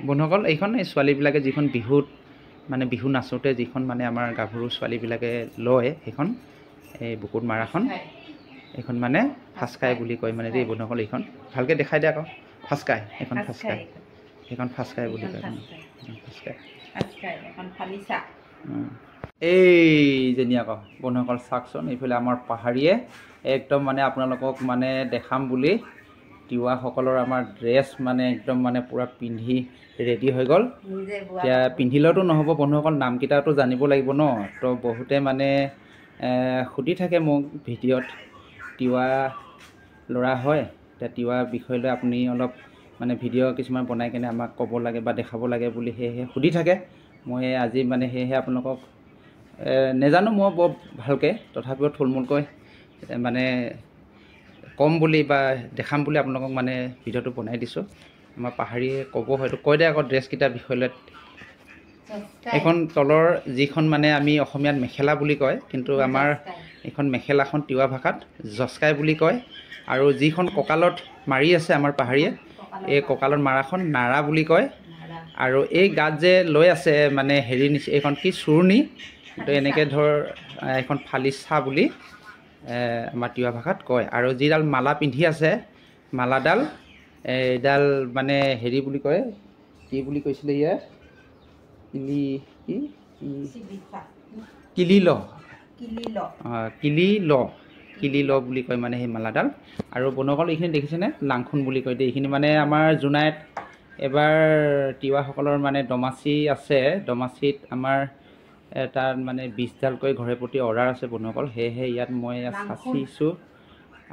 বন্ধুসকল এইখন এই ছোৱালীবিলাকে যিখন বিহুত মানে বিহু নাচোঁতে যিখন মানে আমাৰ গাভৰু ছোৱালীবিলাকে লয় সেইখন এই বুকুত মাৰাখন এইখন মানে ফাচকাই বুলি কয় মানে দেই বন্ধুসকল। এইখন ভালকৈ দেখাই দিয়া আকৌ ফাচকাই এইখন ফাচকাই সেইখন ফাচকাই বুলি কয় ফাচকাই এইজনী আকৌ বন্ধুসকল চাওকচোন এইফালে আমাৰ পাহাৰীয়ে একদম মানে আপোনালোকক মানে দেখাম বুলি তিৱাসকলৰ আমাৰ ড্ৰেছ মানে একদম মানে পূৰা পিন্ধি ৰেডি হৈ গ'ল। এতিয়া পিন্ধিলেতো নহ'ব বন্ধুসকল, নামকেইটাতো জানিব লাগিব ন। তো বহুতে মানে সুধি থাকে মোক ভিডিঅ'ত তিৱা ল'ৰা হয়, এতিয়া তিৱা বিষয় লৈ আপুনি অলপ মানে ভিডিঅ' কিছুমান বনাই কেনে আমাক ক'ব লাগে বা দেখাব লাগে বুলি সেয়েহে সুধি থাকে। মই আজি মানে সেয়েহে আপোনালোকক নেজানো মই বৰ ভালকৈ, তথাপিও থুলমূলকৈ মানে কম বুলি বা দেখাম বুলি আপোনালোকক মানে ভিডিঅ'টো বনাই দিছোঁ। আমাৰ পাহাৰীয়ে ক'ব হয়তো কৈ দে আকৌ ড্ৰেছকেইটাৰ বিষয় লৈ। এইখন তলৰ যিখন মানে আমি অসমীয়াত মেখেলা বুলি কয়, কিন্তু আমাৰ এইখন মেখেলাখন তিৱা ভাষাত জস্কাই বুলি কয়। আৰু যিখন কঁকালত মাৰি আছে আমাৰ পাহাৰীয়ে এই কঁকালত মাৰাখন নাৰা বুলি কয়। আৰু এই গাত যে লৈ আছে মানে হেৰি নিচিনা এইখন কি চুৰ্ণি, তো এনেকৈ ধৰ এইখন ফালিচা বুলি আমাৰ তিৱা ভাষাত কয়। আৰু যিডাল মালা পিন্ধি আছে মালাডাল এইডাল মানে হেৰি বুলি কয়, কি বুলি কৈছিলে ইয়াত কিলি ল বুলি কয় মানে সেই মালাডাল। আৰু বন্ধুসকল এইখিনি দেখিছেনে লাংখুন বুলি কয় দেই। এইখিনি মানে আমাৰ জোনাইত এবাৰ তিৱাসকলৰ মানে দমাচি আছে, দমাচিত আমাৰ তাত মানে 20ডালকৈ ঘৰে প্ৰতি অৰ্ডাৰ আছে বন্ধুসকল। সেয়েহে ইয়াত মই চাচিছোঁ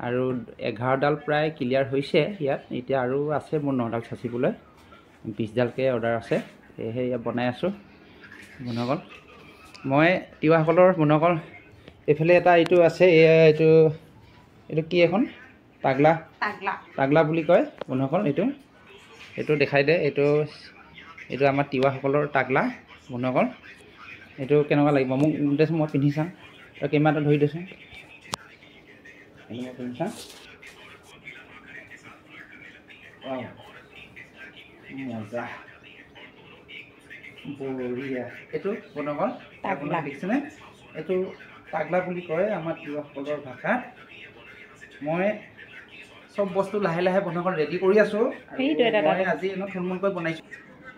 আৰু 11ডাল প্ৰায় ক্লিয়াৰ হৈছে ইয়াত। এতিয়া আৰু আছে মোৰ 9ডাল চাচিবলৈ, 20ডালকৈ অৰ্ডাৰ আছে। সেয়েহে ইয়াত বনাই আছোঁ বন্ধুসকল। মই তিৱাসকলৰ বন্ধুসকল এইফালে এটা এইটো আছে, এইটো কি এখন তাগলা বুলি কয় বন্ধুসকল। এইটো দেখাই দে, এইটো আমাৰ তিৱাসকলৰ তাগলা বন্ধুসকল। এইটো কেনেকুৱা লাগিব মোক দেচোন, মই পিন্ধি চাম। তই কেমেৰাটো ধৰি দেচোন, পিন্ধি চাম। মজা বঢ়িয়া। এইটো বন্ধুসকল তাগলা দেখিছেনে, এইটো তাগলা বুলি কয় আমাৰ তিৱাসকলৰ ভাষাত। মই চব বস্তু লাহে লাহে বন্ধুসকল ৰেডি কৰি আছোঁ। মই আজি এনেও থুলমূলকৈ বনাইছোঁ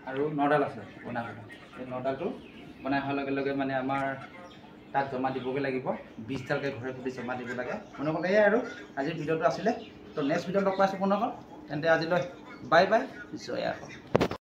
আৰু 9ডাল আছে বনাবলৈ। এই 9ডালটো বনাই হোৱাৰ লগে লগে মানে আমাৰ তাত জমা দিবগৈ লাগিব। 20ডালকৈ ঘৰে প্ৰতি জমা দিব লাগে বন্ধুসকল। এয়াই আৰু আজিৰ ভিডিঅ'টো আছিলে। তো নেক্সট ভিডিঅ'ত লগ পাইছোঁ বন্ধুসকল। তেন্তে আজিলৈ বাই বাই, জয় আই অসম।